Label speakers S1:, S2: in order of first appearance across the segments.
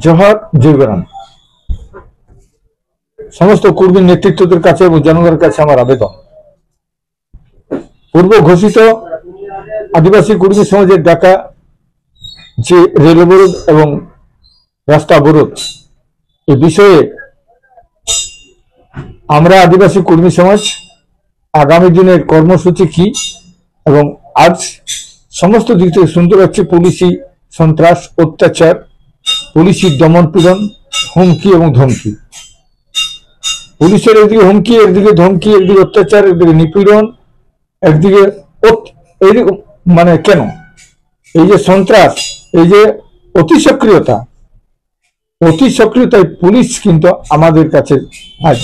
S1: জোহার জয়গরাম সমস্ত কর্মী নেতৃত্বদের কাছে এবং জনগণের কাছে আমার আবেদন, পূর্ব ঘোষিত আদিবাসী কর্মী সমাজের ডাকা যে রেল অবরোধ এবং রাস্তা অবরোধ এ বিষয়ে আমরা আদিবাসী কর্মী সমাজ আগামী দিনের কর্মসূচি কি এবং আজ সমস্ত দিক থেকে সুন্দর হচ্ছে পুলিশি সন্ত্রাস, অত্যাচার, পুলিশি দমন পীড়ন, হুমকি এবং ধমকি। পুলিশের একদিকে হুমকি, একদিকে ধমকি, একদিকে অত্যাচার, একদিকে নিপীড়ন, একদিকে মানে কেন এই যে সন্ত্রাস, এই যে অতি সক্রিয়তায় পুলিশ কিন্তু আমাদের কাছে আজ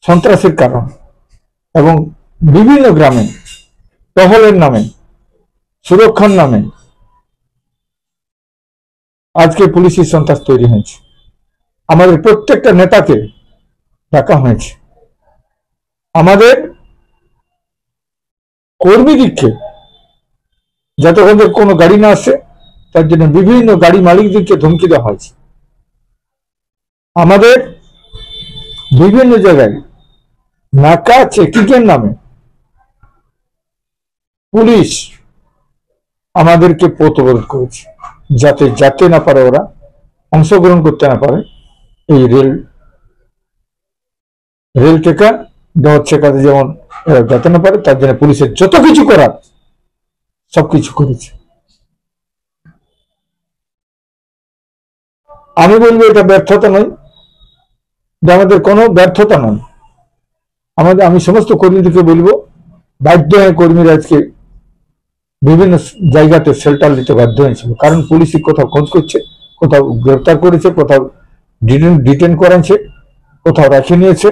S1: সন্ত্রাসের কারণ এবং বিভিন্ন গ্রামে টহলের নামে, সুরক্ষার নামে আজকে পুলিশি সন্ত্রাস তৈরি হয়েছে। আমাদের প্রত্যেকটা নেতাকে ডাকা হয়েছে, আমাদের কর্মীদিককে যতক্ষণ কোনো গাড়ি না আসে তার জন্য বিভিন্ন গাড়ি মালিকদেরকে ধমকি দেওয়া হয়েছে। আমাদের বিভিন্ন জায়গায় নাকা চেকিং এর নামে পুলিশ আমাদেরকে পথ অবরোধ করেছে, যাতে যেতে না পারে, ওরা অংশগ্রহণ করতে না পারে এই রেল টেকা দেওয়া ঠেকাতে, যেমন যেতে না পারে তার জন্য পুলিশের যত কিছু করার সবকিছু করেছে। আমি বলবো এটা ব্যর্থতা নয়, আমাদের কোনো ব্যর্থতা নয়। আমি সমস্ত কর্মীদেরকে বলবো, বাধ্য হয়ে কর্মীরা আজকে বিভিন্ন জায়গাতে শেল্টার নিতে বাধ্য হয়েছিল, কারণ পুলিশই কোথাও খোঁজ করছে, কোথাও গ্রেপ্তার করেছে, কোথাও ডিটেন করাচ্ছে, কোথাও রাখে নিয়েছে।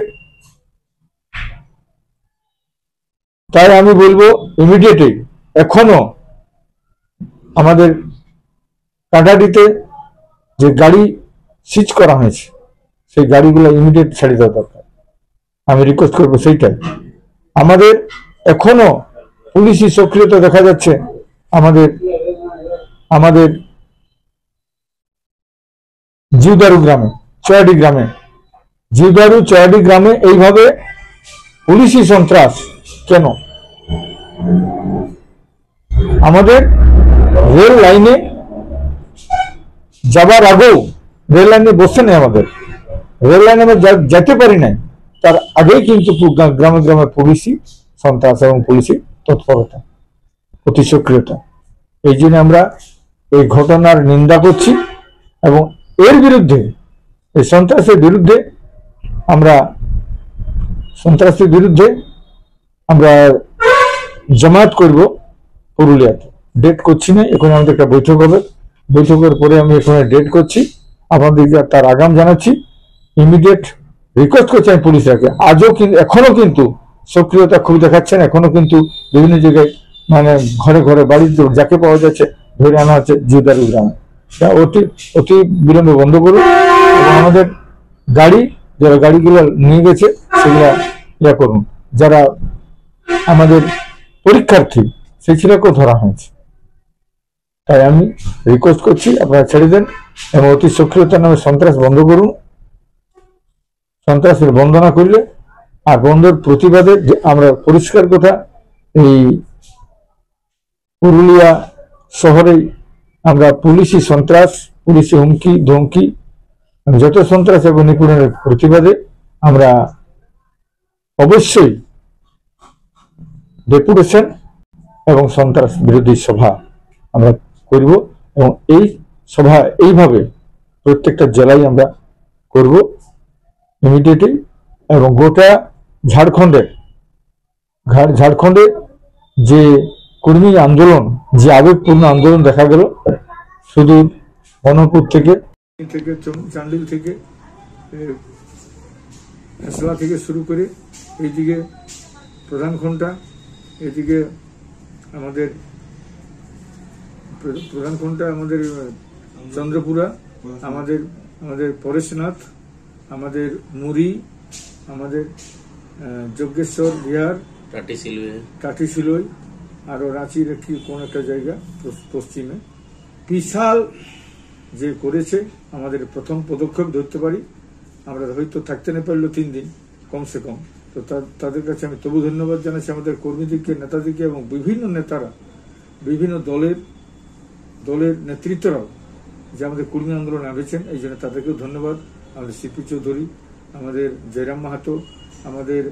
S1: তাই আমি বলবো ইমিডিয়েটলি এখনো আমাদের কাটাডিতে যে গাড়ি সিজ করা হয়েছে সেই গাড়িগুলো ইমিডিয়েট ছেড়ে দেওয়া দরকার। আমি রিকোয়েস্ট করবো সেইটাই। আমাদের এখনো পুলিশি সক্রিয়তা দেখা যাচ্ছে আমাদের জিউদারু গ্রামে, চয়াডি গ্রামে এইভাবে পুলিশি সন্ত্রাস কেন? আমাদের রেল লাইনে যাবার আগেও রেল লাইনে বসে নেই, আমাদের রেল লাইনে আমরা যেতে পারি নাই, তার আগেই কিন্তু গ্রামে গ্রামে পুলিশি সন্ত্রাস এবং পুলিশি তৎপরতা, অতি সক্রিয়তা। এই জন্য আমরা এই ঘটনার নিন্দা করছি এবং এর বিরুদ্ধে, এই সন্ত্রাসের বিরুদ্ধে আমরা জমায়েত করব পুরুলিয়াতে। ডেট করছি না, এখন আমাদের একটা বৈঠক হবে, বৈঠকের পরে আমি এখানে ডেট করছি, আপনাদেরকে তার আগাম জানাচ্ছি। ইমিডিয়েট রিকোয়েস্ট করছি আমি পুলিশরাকে, এখনো কিন্তু সক্রিয়তা খুব দেখাচ্ছেন, এখনো কিন্তু বিভিন্ন জায়গায় মানে ঘরে ঘরে বাড়িতে যাকে পাওয়া যাচ্ছে ধরে আনা হচ্ছে জিউদারু গ্রামে। অতি বিলম্বে বন্ধ করুন এবং আমাদের যারা গাড়িগুলো নিয়ে গেছে সেগুলা করুন। যারা আমাদের পরীক্ষার্থী সেই ছেলেকেও ধরা হয়েছে। তাই আমি রিকোয়েস্ট করছি আপনারা ছেড়ে দেন এবং অতি সক্রিয়তার নামে সন্ত্রাস বন্ধ করুন। সন্ত্রাসের বন্ধ না করলে আর বন্ধের প্রতিবাদে আমরা পরিষ্কার কথা, এই পুরুলিয়া শহরে আমরা পুলিশি সন্ত্রাস, পুলিশি হুমকি ধমকি, যত সন্ত্রাস এবং নিপীড়নের প্রতিবাদে আমরা অবশ্যই ডেপুটেশন এবং সন্ত্রাস বিরোধী সভা আমরা করব এবং এই সভা এইভাবে প্রত্যেকটা জেলায় আমরা করব ইমিডিয়েটলি। এবং গোটা ঝাড়খণ্ডে যে কর্মী আন্দোলন, যে আবেগপূর্ণ আন্দোলন দেখা গেল, শুধু বনপুর থেকে চান্ডিল থেকে হেসলা থেকে শুরু করে এইদিকে প্রধানখন্ডা, এদিকে আমাদের আমাদের চন্দ্রপুরা, আমাদের পরেশনাথ, আমাদের মুড়ি, আমাদের যজ্ঞেশ্বর বিহার, টাটি সিলুই, আরো রাঁচির কোন একটা জায়গা পশ্চিমে, বিশাল যে করেছে, আমাদের প্রথম পদক্ষেপ ধরতে পারি। আমরা হয়তো থাকতে না পারলো 3 দিন কমসে কম, তো তাদের কাছে আমি তবু ধন্যবাদ জানাচ্ছি, আমাদের কর্মীদেরকে, নেতাদেরকে, এবং বিভিন্ন নেতারা, বিভিন্ন দলের নেতৃত্বরাও যে আমাদের কর্মী আন্দোলনে নামেছেন, এই জন্য তাদেরকেও ধন্যবাদ। আমাদের সিপি চৌধুরী, আমাদের জয়রাম মাহাতো, আমাদের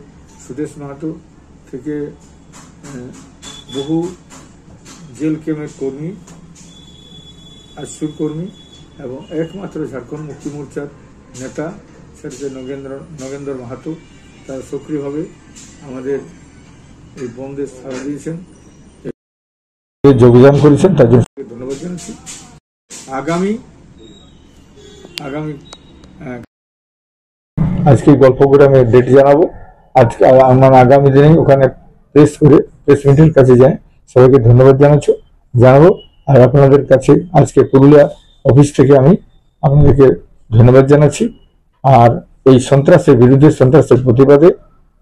S1: সুদেশ মাহাতো থেকে বহু জেল ক্যাম্পের কর্মী, আশুর কর্মী, এবং একমাত্র ঝাড়খণ্ড মুক্তি মোর্চার নেতা সেটা নগেন্দ্র মাহাতো, তারা সক্রিয়ভাবে আমাদের এই বন্ধে সাড়া দিয়েছেন, যোগদান করেছেন, তার জন্য ধন্যবাদ জানাচ্ছি। আগামী আজকে গল্প করে আমি ডেট জানাবো। আজকে আমার আগামী দিনে ওখানে প্রেস মিটের কাছে যাই, সবাইকে ধন্যবাদ জানাবো। আর আপনাদের কাছে আজকে পুরুলিয়া অফিস থেকে আমি আপনাদেরকে ধন্যবাদ জানাচ্ছি। আর এই সন্ত্রাসের বিরুদ্ধে, সন্ত্রাসের প্রতিবাদে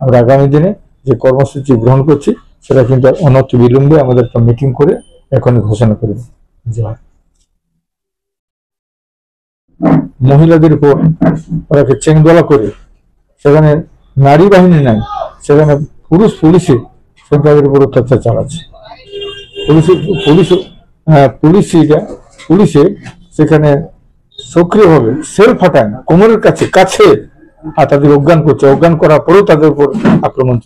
S1: আমরা আগামী দিনে যে কর্মসূচি গ্রহণ করছি সেটা কিন্তু অনতি বিলম্বে আমাদের একটা মিটিং করে এখন ঘোষণা করব। মহিলাদের উপর ওরাকে চেংদোলা করে, সেখানে নারী বাহিনী নাই, সেখানে পুলিশে তাদের উপর অত্যাচার চালাচ্ছে। পুলিশে সেখানে সক্রিয়ভাবে সেল ফাটায় না, কোমরের কাছে আর তাদের অজ্ঞান করছে, অজ্ঞান করার পরেও তাদের উপর আক্রমণ।